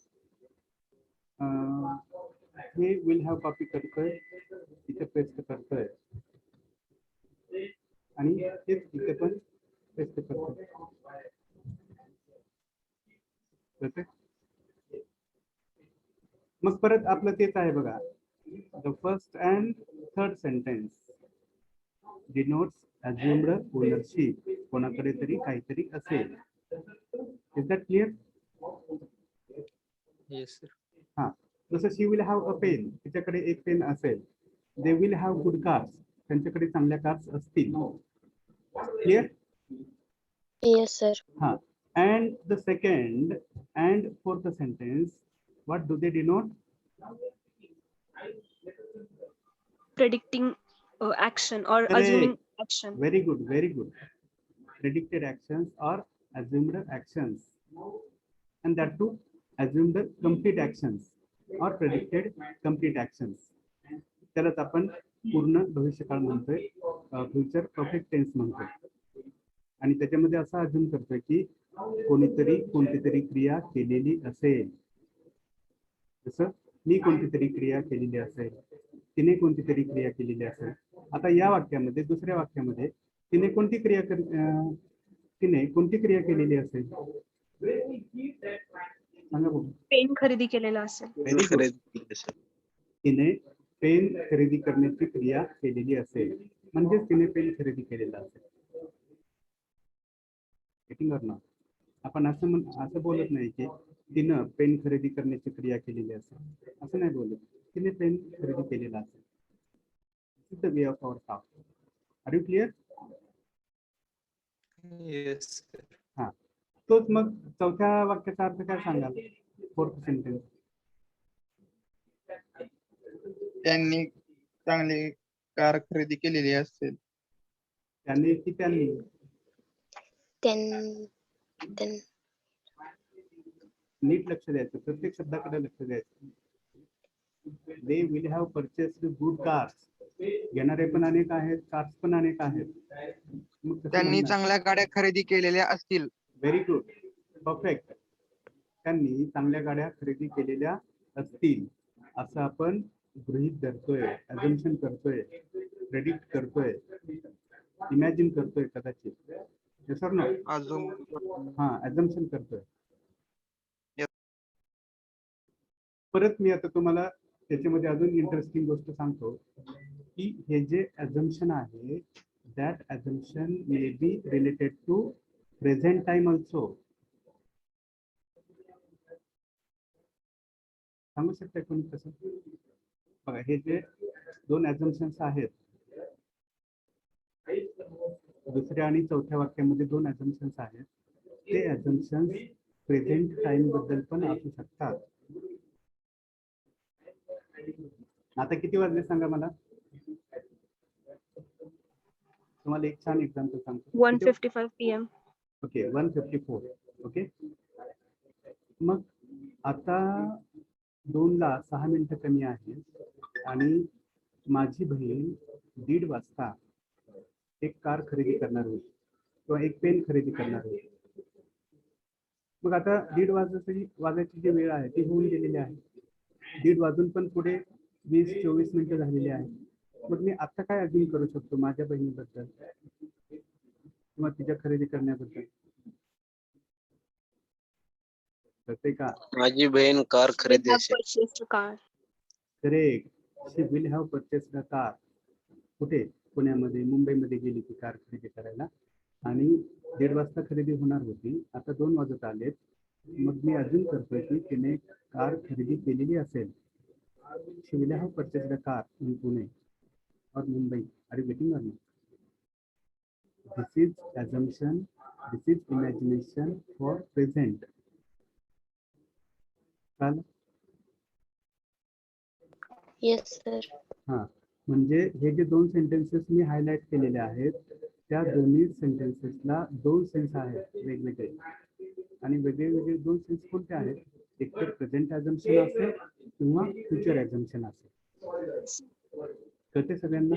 हे विल हॅव कॉपी करतोय, इथे पेस्ट करतोय आणि हेच इथे पण पेस्ट करतोय. कळतंय? मग परत आपलं तेच आहे बघा. The first and third sentence denotes assumed ownership. कोणाकडे तरी काहीतरी असेल. Is that clear? Yes, sir. हा, जसं शी विल हॅव अ पेन, तिच्याकडे एक पेन असेल. They will have good cars, त्यांच्याकडे चांगल्या कार्स असतील. क्लिअर? Yes, sir. हा, and the second and fourth sentence, what do they denote? Predicting action or Correct. assuming action. Very good, very good. Predicted actions or assumed actions, and that too assumed complete actions or predicted complete actions. त्यालाच आपण पूर्ण भविष्यकाळ म्हणतोय, future perfect tense म्हणतोय. आणि त्याच्यामध्ये असं assume करतोय की कोणीतरी कोणती तरी क्रिया केलेली असेल. जसं मी कोणती तरी क्रिया केलेली असेल, तिने कोणती तरी क्रिया केलेली असेल. आता या वाक्यामध्ये, दुसऱ्या वाक्यामध्ये तिने कोणती क्रिया केलेली असेल? सांगा बघू. पेन खरेदी केलेला असेल. Very good. खरेदी केली, sir. तिने पेन खरेदी करण्याची क्रिया केलेली असेल, म्हणजेच तिने पेन खरेदी केलेला असेल. Getting or not? आपण असं बोलत नाही की तिनं पेन खरेदी करण्याची क्रिया केलेली असेल, असं नाही बोलत. तिने पेन खरेदी केलेला असेल. The way of our talk. Are you clear? Yes, sir. हा, तोच मग चौथ्या वाक्याचा अर्थ काय सांगाल? Fourth sentence. त्यांनी चांगली कार खरेदी केलेली असेल. त्यांनी की त्यांनी? Then नीट लक्ष द्यायचं, प्रत्येक शब्दाकडे लक्ष द्यायचं. They will have purchased good cars. घेणारे पण अनेक आहेत, कार्स पण अनेक आहेत. मग त्यांनी चांगल्या गाड्या खरेदी केलेल्या असतील. Very good, perfect. त्यांनी चांगल्या गाड्या खरेदी केलेल्या असतील असं आपण गृहीत धरतोय, अजम्पशन करतोय, प्रेडिक्ट करतोय, इमॅजिन करतोय कदाचित. Yes or no? अजून हा, अजम्पशन करतोय. Yes. परत मी आता तुम्हाला त्याच्यामध्ये अजून इंटरेस्टिंग गोष्ट सांगतो की हे जे अजम्पशन आहे, that assumption may be related to present time also. सांगू शकता कोणी कसं? बघा, हे जे दोन अजम्पशन्स आहेत, दुसऱ्या आणि चौथ्या वाक्यामध्ये दोन अजम्पशन्स आहेत. ते अजम्पशन्स प्रेझेंट टाइम बद्दल पण असू शकतात. आता किती वाजले सांगा मला? तुम्हाला एक छान एक्झाम्पल सांगतो. 1:55 PM. ओके, 1:54. ओके, मग आता 2ला 6 मिनिटं कमी आहे आणि माझी बहीण 1:30 वाजता एक कार खरेदी करणार होती किंवा एक पेन खरेदी करणार होती. मग आता 1:30 वाजायची जी वेळ आहे ती होऊन गेलेली आहे. 1:30 वाजून पण पुढे 20-24 मिनिटं झालेली आहे. मग मी आता काय अजून करू शकतो माझ्या बहिणीबद्दल किंवा तिच्या खरेदी करण्याबद्दल? कळतंय का? माझी बहीण कार खरेदी Have असेल. purchased a car. Correct. She will have purchased a car. कुठे? पुण्यामध्ये, मुंबईमध्ये गेली ती कार खरेदी करायला आणि 1:30 वाजता खरेदी होणार होती. आता 2 वाजत आलेत. मग मी अजून करतोय की तिने कार खरेदी केलेली असेल. She will have purchased a car in Pune or Mumbai. Are you getting or not? This is assumption, this is imagination for present. चालेल? yes, sir. हा, म्हणजे हे जे 2 सेंटेन्सेस मी हायलाइट केलेले आहेत, त्या दोन्ही सेंटेन्सेसला 2 सेन्स आहेत वेगवेगळे. आणि वेगळे 2 सेन्स कोणते आहेत? एक तर प्रेझेंट अजम्पशन असेल किंवा फ्युचर अजम्पशन असेल. कळते सगळ्यांना?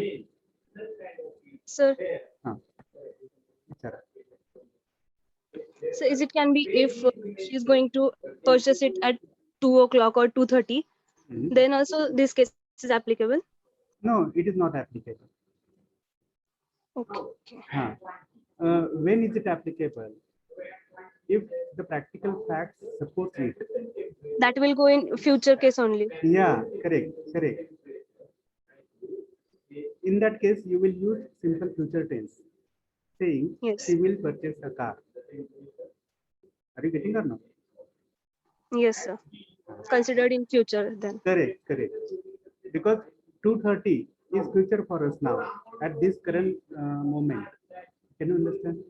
Sir, हा, विचारा. so is it can be if she is going to purchase it at 2 o'clock or 2:30, Mhm. then also this case is applicable? No, it is not applicable. Okay. When is it applicable? if the practical facts support it. That will go in future case only. Yeah, correct. In that case, you will use simple future tense, saying Yes. she will purchase a car. Are you getting or not? Yes, sir. Considered in future then. Correct. Because 2:30 is future for us now at this current moment. Can you understand?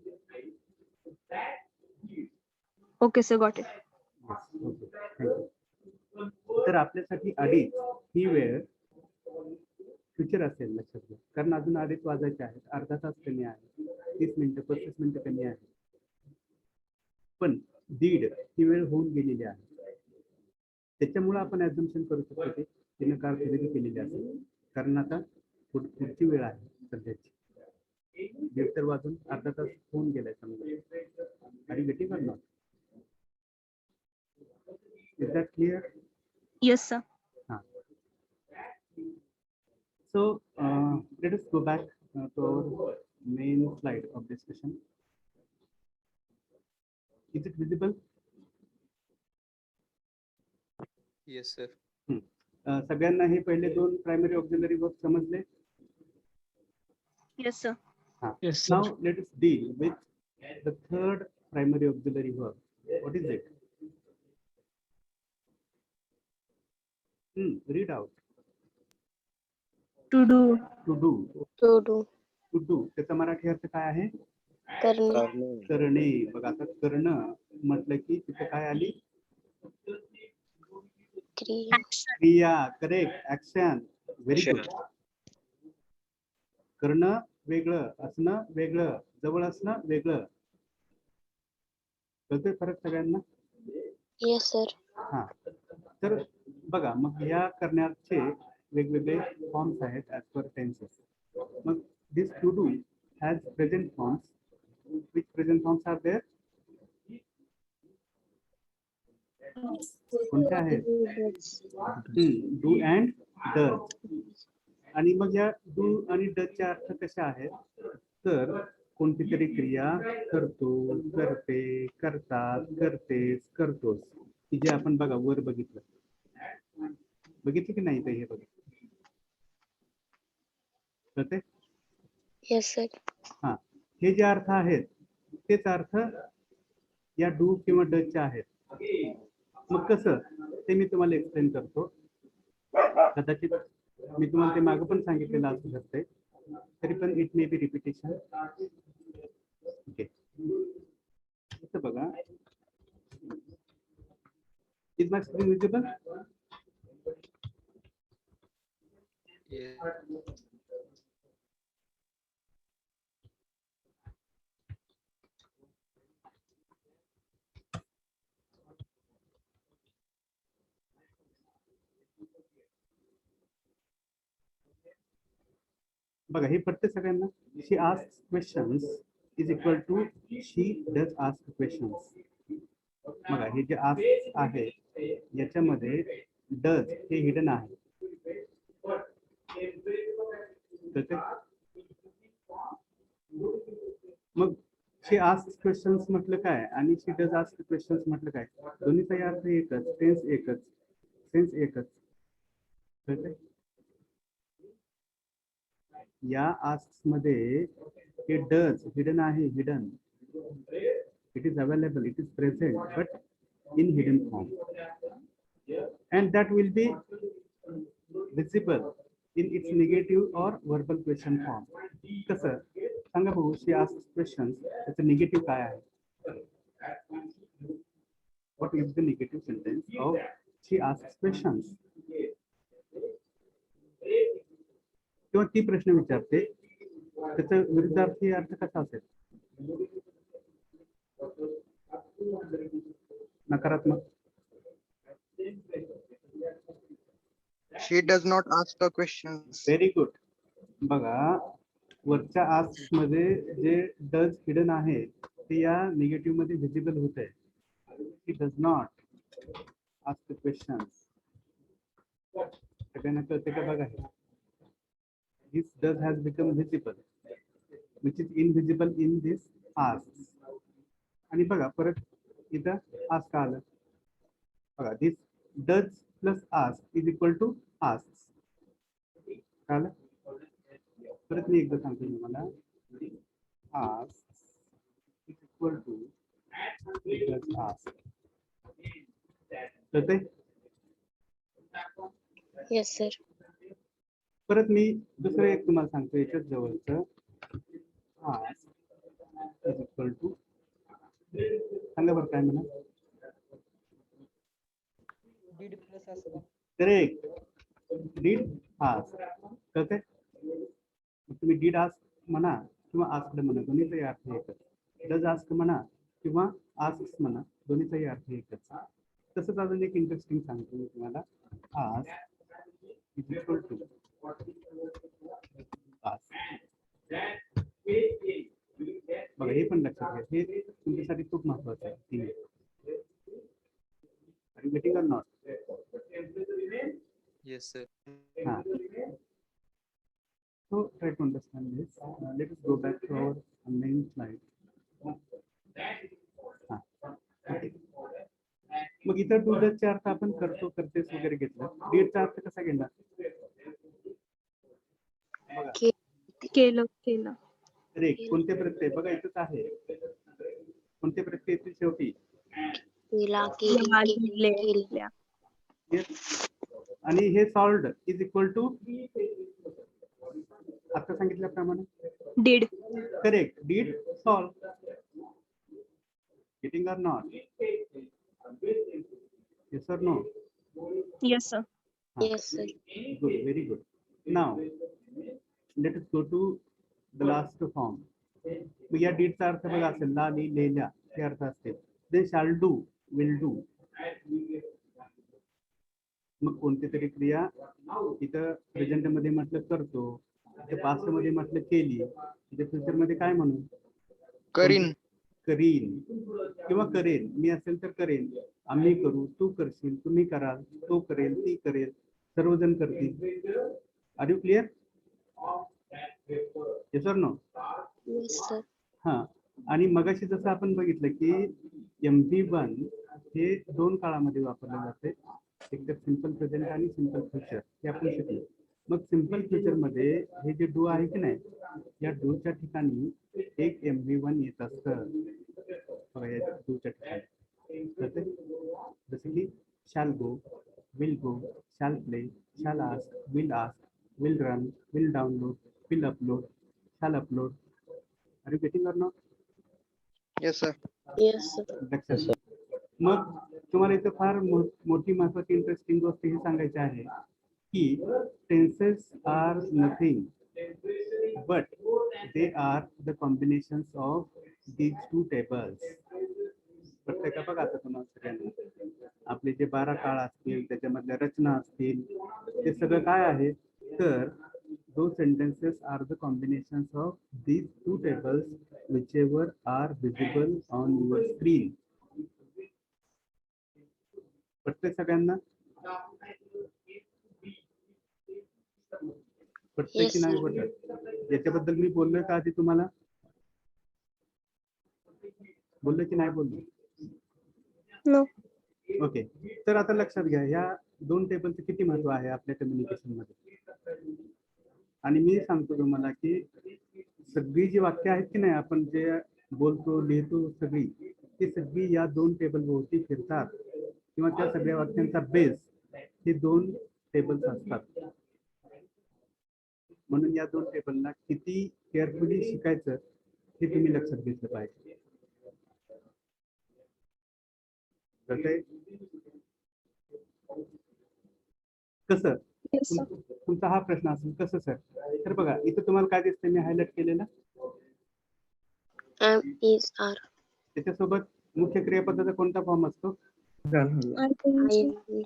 Okay, sir, got it. Yes. Okay. Thank you. तर आपल्यासाठी अडीच ही वेळ future असेल लक्षात घ्या, कारण अजून अडीच वाजायचे आहेत, अर्धा तास कमी आहे, 30 मिनिटं 35 मिनिटं कमी आहे. पण दीड ही वेळ होऊन गेलेली आहे, त्याच्यामुळे आपण ऍझम्पशन करू शकतो की तिने कार खरेदी केलेली असेल, कारण आता पुढची वेळ आहे सध्याची. दीड तर वाजून अर्धा तास होऊन गेलाय समजा. आणि getting or not? Is that clear? Yes, sir. So let us go back to our main slide of discussion. Is it visible? Yes sir. सगळ्यांना हे पहिले दोन प्रायमरी ऑक्झिलरी वर्ब समजले? Yes, sir. Yes, sir. Now let us deal with the third primary auxiliary verb. What is it? Read out. To do. To do. to do, To do. त्याचा मराठी अर्थ काय आहे? करणे, करणे. करणे. बघा आता करणं म्हटलं की तिथे काय आली? क्रिया, क्रिया. करेक्ट. ऍक्शन. Very good. करणं वेगळं, असणं वेगळं, जवळ असणं वेगळं. कळतोय फरक सगळ्यांना? yes sir, हा. तर बघा मग या करण्याचे वेगवेगळे फॉर्म्स आहेत ऍज पर टेन्सेस. मग this to do has present forms. Which present forms are there? कोणत्या आहेत? Do and does. आणि मग या डू आणि डजचे अर्थ कसे आहेत? तर कोणती तरी क्रिया करतो, करते, करतात, करतेस, करतोस, की जे आपण बघा वर बघितलं की नाही ते हे बघितलं कळते? yes sir, हा. हे जे अर्थ आहेत तेच अर्थ या डू किंवा डजचे आहेत. मग कसं ते मी तुम्हाला एक्सप्लेन करतो. कदाचित मी तुम्हाला ते मागं पण सांगितलेलं असू शकते, तरी पण it may be repetition. Okay. इथं बघा. Is my screen visible? बघा हे पडते सगळ्यांना. She asks questions is equal to she does ask questions. बघा हे जे आस्क आहे याच्यामध्ये डज हे हिडन आहे. मग शी आस्क क्वेश्चन्स म्हटलं काय आणि शी डज आस्क क्वेश्चन्स म्हटलं काय? दोन्हीचाही अर्थ एकच, टेन्स एकच, सेन्स एकच. या आस्क मध्ये हे डज हिडन आहे. Hidden. It is available, it is present, but in hidden form, and that will be visible in its negative or verbal question form. कसं सांगा बघू. she asks questions, त्याचं निगेटिव्ह काय आहे? what is the negative sentence of she asks questions? किंवा ती प्रश्न विचारते, त्याचा विरुद्धार्थी अर्थ कसा असेल? नकारात्मक. She does not ask the questions. Very good. बघा वरच्या आस्क मध्ये जे डज हिडन आहे ते या निगेटिव्ह मध्ये व्हिजिबल होत आहे. He does not ask questions. सगळ्यांना कळते का? बघा हे this does has become visible which is invisible in this ask. आणि बघा परत इथं आस्क आलं बघा. This does plus ask is equal to ask. कळलं? परत मी एकदा सांगतो तुम्हाला. Ask is equal to does ask. कळतंय? Yes sir. परत मी दुसरं एक तुम्हाला सांगतो याच्याच जवळचं. आस्क इज इक्वल टू सांगा बरं काय म्हणा. करेक्ट. Did ask. कळतंय? तुम्ही डीड आस्क म्हणा किंवा आस्क म्हणा, दोन्हीचाही अर्थ एकच. डज आस्क म्हणा किंवा आस्क म्हणा, दोन्हीचाही अर्थ एकच. तसंच अजून एक इंटरेस्टिंग सांगतो मी तुम्हाला. Ask is equal to ask. बघा हे पण लक्षात घ्या, हे तुमच्यासाठी खूप महत्वाचं आहे. Getting or not? Yes sir. हाँ. So try to understand this. Let us go back to our main slide. हाँ. Okay. मग इतर टू डजचे अर्थ आपण करतो करतेस वगैरे घेतलं. डीडचा अर्थ कसा घेणार? बघा केलं केलं. करेक्ट. कोणते प्रत्यय बघा इथंच आहे. कोणते प्रत्यय येतील शेवटी? केला, केली, केल्या. Yes. आणि हे सॉल्व्ड इज इक्वल टू आता सांगितल्याप्रमाणे Did. Correct. Did solve. Getting or not? Yes or no? Yes sir. Yes sir. Good, very good. Now, let us go to the last form. मग या डीडचा अर्थ बघा असेल ला, ली, लेल्या हे अर्थ असतील. They shall do, will do. मग कोणती तरी क्रिया इथं प्रेझेंट मध्ये म्हटलं करतो, इथं पास्ट मध्ये म्हटलं केली, इथे फ्युचर मध्ये काय म्हणू? करीन. करीन किंवा करेन. मी असेल तर करेन, आम्ही करू, तू करशील, तुम्ही कराल, तो करेल, ती करेल, सर्वजण करतील. Are you clear? Yes or no? Yes sir. हा. आणि मगाशी जसं आपण बघितलं की MV1 हे दोन काळामध्ये वापरले जाते, एक तर सिंपल प्रेझेंट आणि सिंपल फ्युचर, हे आपण शिकलो. मग सिंपल फ्युचर मध्ये हे जे डू आहे की नाही, या डूच्या ठिकाणी एक MV1 येत असतं बघा या डूच्या ठिकाणी. जसं की shall go, will go, shall play, shall ask, will run, will download, will upload, shall upload. Are you getting or not? Yes sir. Yes sir. लक्षात घ्या. मग तुम्हाला इथं फार मोठी महत्वाची इंटरेस्टिंग गोष्ट ही सांगायची आहे की tenses are nothing but they are the combinations of these two tables. प्रत्येक बघा आता तुम्हाला सगळ्यांना आपले जे 12 काळ असतील त्याच्यामधल्या रचना असतील ते सगळं काय आहे तर those sentences are the combinations of these two tables whichever are visible on your screen. प्रत्येक सगळ्यांना प्रत्येकी नाही वाटत. याच्याबद्दल मी बोललोय का आधी तुम्हाला? बोललो की नाही बोललो? No. ओके. तर आता लक्षात घ्या या दोन टेबलचं किती महत्व आहे आपल्या कम्युनिकेशन मध्ये. आणि मी सांगतो तुम्हाला की सगळी जी वाक्य आहेत की नाही आपण जे बोलतो लिहितो ती सगळी या दोन टेबल भोवती फिरतात किंवा त्या सगळ्या वाक्यांचा बेस हे दोन टेबल्स असतात. म्हणून या दोन टेबलला किती केअरफुली शिकायचं हे तुम्ही लक्षात घेतलं पाहिजे. कसं? Yes sir. तुमचा हा प्रश्न असेल कसं सर? तर बघा इथं तुम्हाला काय दिसतंय मी हायलाइट केलेलं Am, is, are. त्याच्यासोबत मुख्य क्रियापदाचा कोणता फॉर्म असतो? I think I,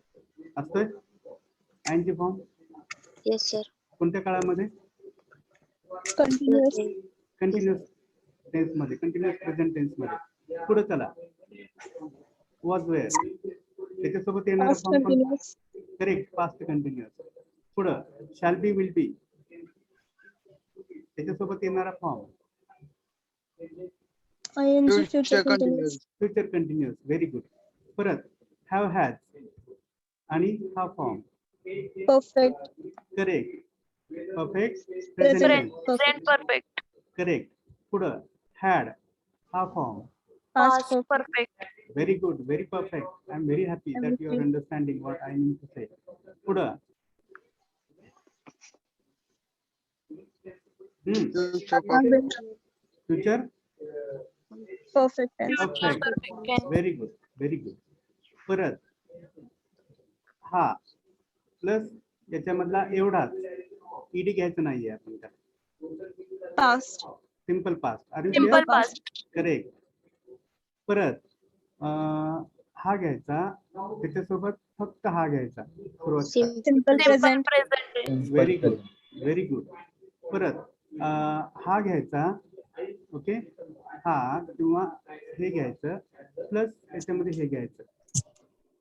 असतोय ING फॉर्म. Yes sir. कोणत्या काळामध्ये? continuous. कंटिन्युअस टेन्स मध्ये, कंटिन्युअस प्रेझेंट टेन्स मध्ये. पुढे चला. वॉज वेअर त्याच्यासोबत येणारा Past form continuous. Correct past continuous. पुढं शॅल बी, विल बी त्याच्यासोबत येणारा form ing Future future continuous. continuous. Future continuous. Very good. परत हॅव हॅज आणि हा form. Perfect. Correct. Perfect Present present. Present perfect. Correct. पुढं had हा form. Past Past perfect. perfect. Very good, very perfect. I'm very happy that Thank you are you. understanding what I mean to say. Puda. Future Have been Future. perfect tense. Perfect. Perfect tense. Very good, very good. परत हा plus याच्यामधला एवढाच ED घ्यायचं नाहीये आपण त्याला. Past. Simple past. Are you Simple clear? past. Correct. परत हा घ्यायचा त्याच्यासोबत फक्त हा घ्यायचा सुरुवात. Simple Simple Simple present. present tense. Very good, very good. परत हा घ्यायचा. ओके. हा किंवा हे घ्यायचं प्लस याच्यामध्ये हे घ्यायचं.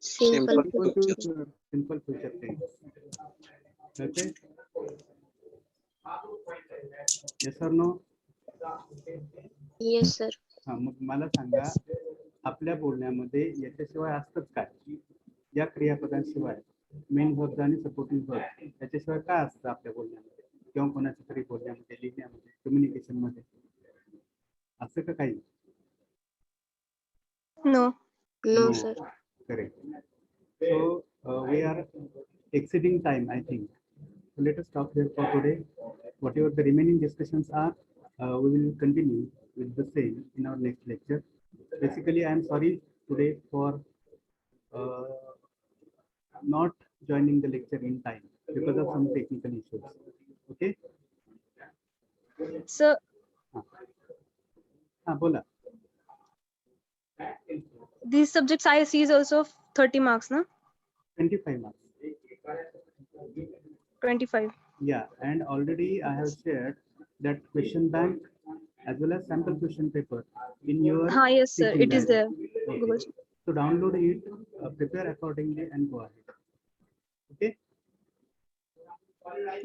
simple Simple future. Simple future tense. Okay. Yes or no? yes sir. हा मग मला सांगा आपल्या बोलण्यामध्ये याच्याशिवाय असतंच काय? या क्रियापदांशिवाय मेन वर्ब आणि सपोर्टिंग वर्ब याच्याशिवाय काय असतं आपल्या बोलण्यामध्ये किंवा कोणाच्या तरी बोलण्यामध्ये, लिहिण्यामध्ये, कम्युनिकेशन मध्ये असं का काही? No. No sir. Correct. So we are exceeding time, I think. So let us stop here for today. Whatever the remaining discussions are, we will continue with the same in our next lecture. Basically, I am sorry today for not joining the lecture in time because of some technical issues. Okay. So हाँ बोला. these subjects IC is also 30 marks, na? 25 marks. 25. Yeah, and already I have shared that question bank as well as sample question paper in your. Yes sir, teaching it is there. guide. Google. Okay. So download it, prepare accordingly, and go ahead. Okay.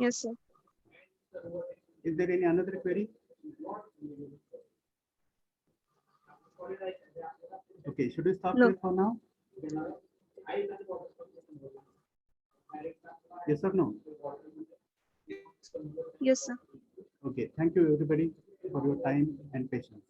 Yes sir. Is there any another query? Okay, should we stop No. here for now? Yes or no? Yes sir. Okay, thank you everybody for your time and patience.